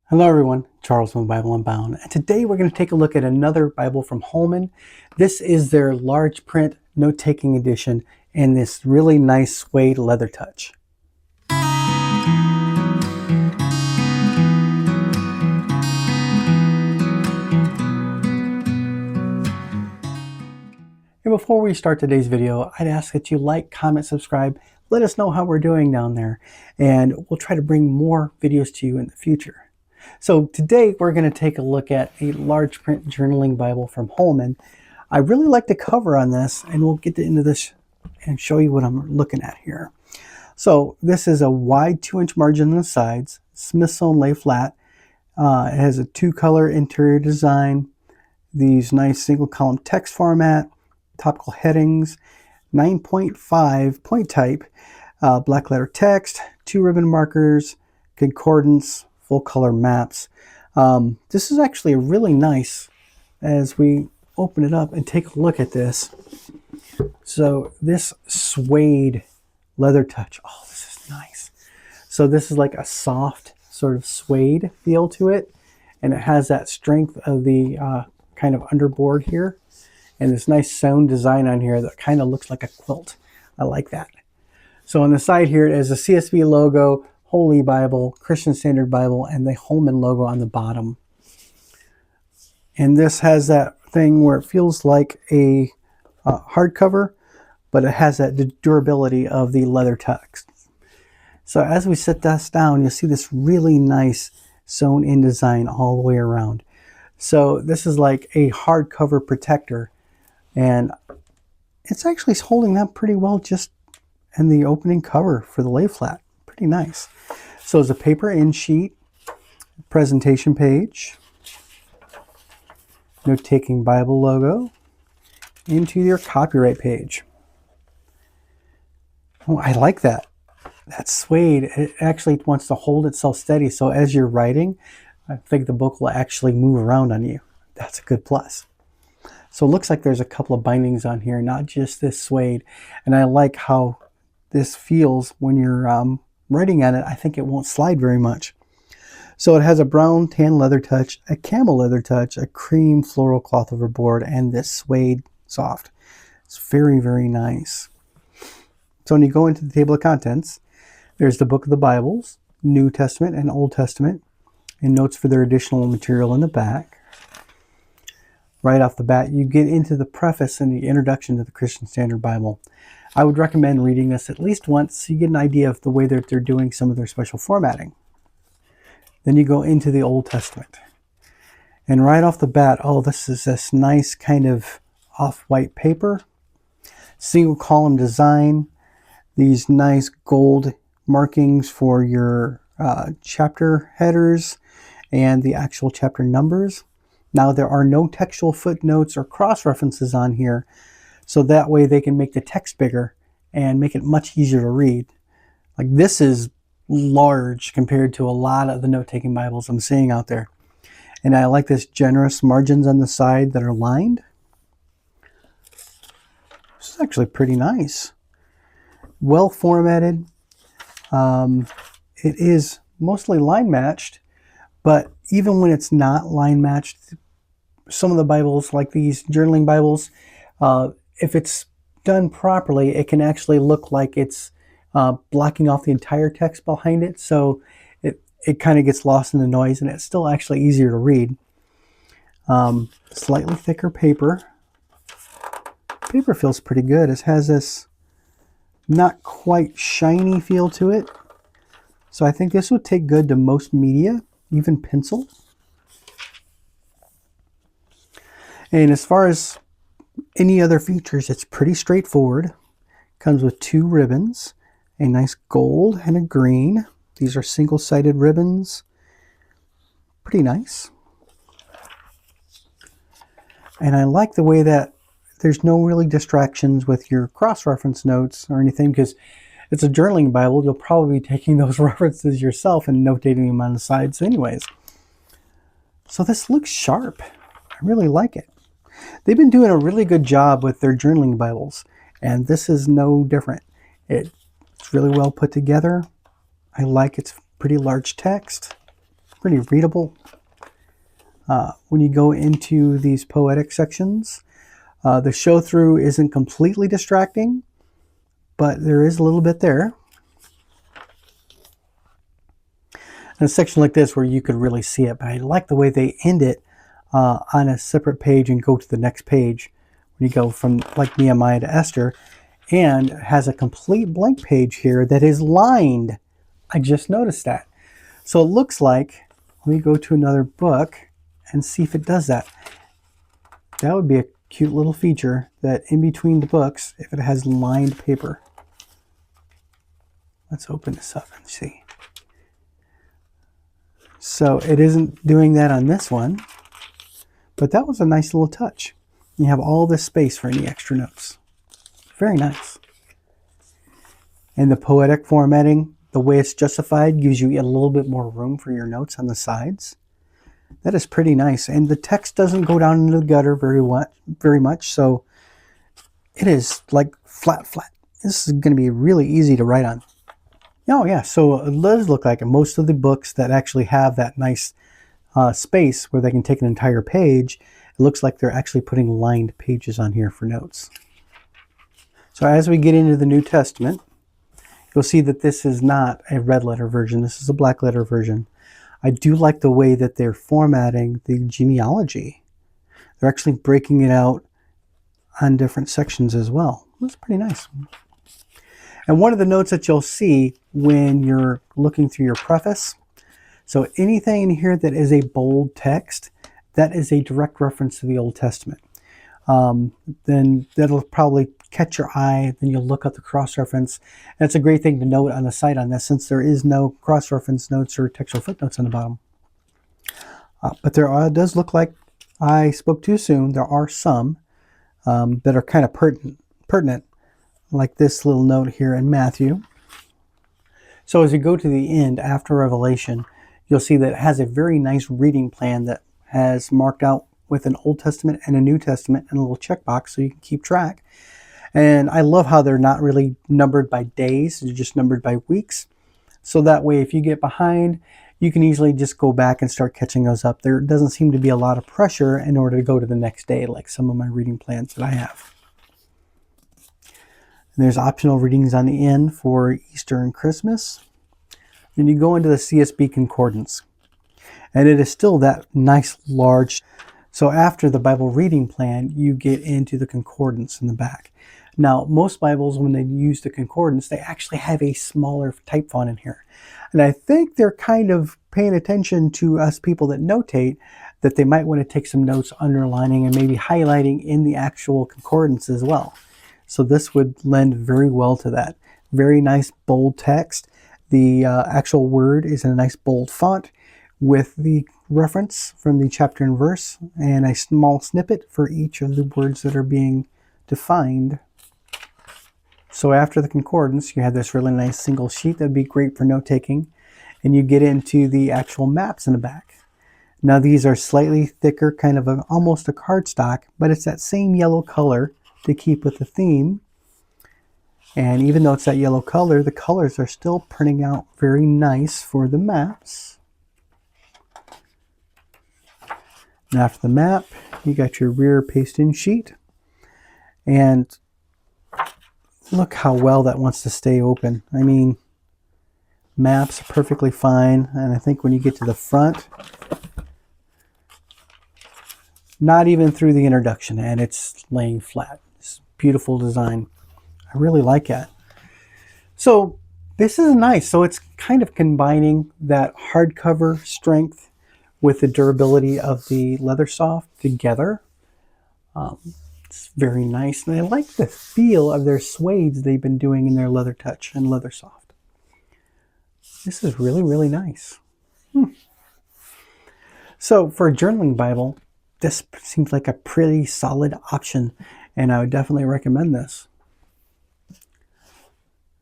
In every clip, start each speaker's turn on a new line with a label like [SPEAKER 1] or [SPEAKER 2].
[SPEAKER 1] Hello everyone, Charles from Bible Unbound, and today we're going to take a look at another Bible from Holman. This is their large print note-taking edition in this really nice suede leather touch. And before we start today's video, I'd ask that you like, comment, subscribe, let us know how we're doing down there, and we'll try to bring more videos to you in the future. So today we're going to take a look at a large print journaling Bible from Holman. I really like the cover on this, and we'll get into this and show you what I'm looking at here. So this is a wide 2-inch margin on the sides, Smyth-sewn lay flat. It has a 2-color interior design, these nice single column text format, topical headings, 9.5 point type, black letter text, 2 ribbon markers, concordance, full color maps. This is actually really nice as we open it up and take a look at this. So this suede leather touch, oh, this is nice. So this is like a soft sort of suede feel to it, and it has that strength of the kind of underboard here, and this nice sewn design on here that kind of looks like a quilt. I like that. So on the side here, it has a CSB logo, Holy Bible, Christian Standard Bible, and the Holman logo on the bottom. And this has that thing where it feels like a hardcover, but it has that durability of the leather text. So as we set this down, you'll see this really nice sewn in design all the way around. So this is like a hardcover protector, and it's actually holding up pretty well just in the opening cover for the lay flat. Pretty nice. So it's a paper in sheet, presentation page, note-taking Bible logo, into your copyright page. Oh, I like that. That suede, it actually wants to hold itself steady, so as you're writing, I think the book will actually move around on you. That's a good plus. So it looks like there's a couple of bindings on here, not just this suede, and I like how this feels when you're writing on it. I think it won't slide very much. So it has a brown tan leather touch, a camel leather touch, a cream floral cloth overboard, and this suede soft. It's very, very nice. So when you go into the table of contents, there's the book of the Bibles, New Testament and Old Testament, and notes for their additional material in the back. Right off the bat, you get into the preface and the introduction to the Christian Standard Bible. I would recommend reading this at least once so you get an idea of the way that they're doing some of their special formatting. Then you go into the Old Testament. And right off the bat, oh, this is this nice kind of off-white paper, single column design, these nice gold markings for your chapter headers and the actual chapter numbers. Now there are no textual footnotes or cross-references on here, so that way they can make the text bigger and make it much easier to read. Like, this is large compared to a lot of the note-taking Bibles I'm seeing out there. And I like this generous margins on the side that are lined. This is actually pretty nice. Well formatted. It is mostly line matched, but even when it's not line matched, some of the Bibles, like these journaling Bibles, if it's done properly, it can actually look like it's blocking off the entire text behind it, so it kind of gets lost in the noise, and it's still actually easier to read. Slightly thicker paper. Paper feels pretty good. It has this not quite shiny feel to it, so I think this would take good to most media, even pencil. And as far as any other features, it's pretty straightforward. Comes with 2 ribbons, a nice gold and a green. These are single-sided ribbons. Pretty nice. And I like the way that there's no really distractions with your cross-reference notes or anything, because it's a journaling Bible. You'll probably be taking those references yourself and notating them on the sides anyways. So this looks sharp. I really like it. They've been doing a really good job with their journaling Bibles, and this is no different. It's really well put together. I like its pretty large text. pretty readable. When you go into these poetic sections, the show through isn't completely distracting, but there is a little bit there. In a section like this where you could really see it, but I like the way they end it on a separate page and go to the next page. When you go from like Nehemiah to Esther, and has a complete blank page here that is lined. I just noticed that. So it looks like, let me go to another book and see if it does that. That would be a cute little feature, that in between the books, if it has lined paper. Let's open this up and see. So it isn't doing that on this one, but that was a nice little touch. You have all this space for any extra notes. Very nice. And the poetic formatting, the way it's justified, gives you a little bit more room for your notes on the sides. That is pretty nice. And the text doesn't go down into the gutter very much, so it is like flat. This is going to be really easy to write on. Oh yeah, so it does look like most of the books that actually have that nice space where they can take an entire page, it looks like they're actually putting lined pages on here for notes. So as we get into the New Testament, you'll see that this is not a red letter version. This is a black letter version. I do like the way that they're formatting the genealogy. They're actually breaking it out on different sections as well. That's pretty nice. And one of the notes that you'll see when you're looking through your preface, so anything in here that is a bold text, that is a direct reference to the Old Testament. Then that'll probably catch your eye. Then you'll look up the cross-reference. And it's a great thing to note on the site on this, since there is no cross-reference notes or textual footnotes on the bottom. But there does look like I spoke too soon. There are some that are kind of pertinent, like this little note here in Matthew. So as you go to the end after Revelation, you'll see that it has a very nice reading plan that has marked out with an Old Testament and a New Testament and a little checkbox so you can keep track. And I love how they're not really numbered by days, they're just numbered by weeks. So that way, if you get behind, you can easily just go back and start catching those up. There doesn't seem to be a lot of pressure in order to go to the next day, like some of my reading plans that I have. And there's optional readings on the end for Easter and Christmas. Then you go into the CSB Concordance. And it is still that nice large. So after the Bible reading plan, you get into the Concordance in the back. Now, most Bibles, when they use the Concordance, they actually have a smaller type font in here. And I think they're kind of paying attention to us people that notate, that they might want to take some notes underlining and maybe highlighting in the actual Concordance as well. So this would lend very well to that. Very nice bold text. The actual word is in a nice bold font with the reference from the chapter and verse and a small snippet for each of the words that are being defined. So after the Concordance, you have this really nice single sheet that would be great for note taking, and you get into the actual maps in the back. Now these are slightly thicker, kind of almost a cardstock, but it's that same yellow color to keep with the theme. And even though it's that yellow color, the colors are still printing out very nice for the maps. And after the map, you got your rear paste-in sheet. And look how well that wants to stay open. I mean, maps are perfectly fine. And I think when you get to the front, not even through the introduction, and it's laying flat. It's beautiful design. I really like that. So this is nice. So it's kind of combining that hardcover strength with the durability of the leather soft together. It's very nice. And I like the feel of their suedes they've been doing in their LeatherTouch and leather soft. This is really, really nice. So for a journaling Bible, this seems like a pretty solid option, and I would definitely recommend this.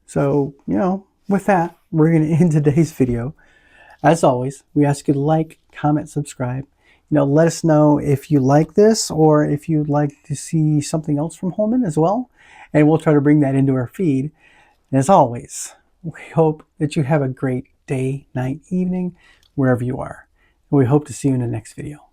[SPEAKER 1] So, with that, we're going to end today's video. As always, we ask you to like, comment, subscribe. Let us know if you like this or if you'd like to see something else from Holman as well, and we'll try to bring that into our feed. And as always, we hope that you have a great day, night, evening, wherever you are. We hope to see you in the next video.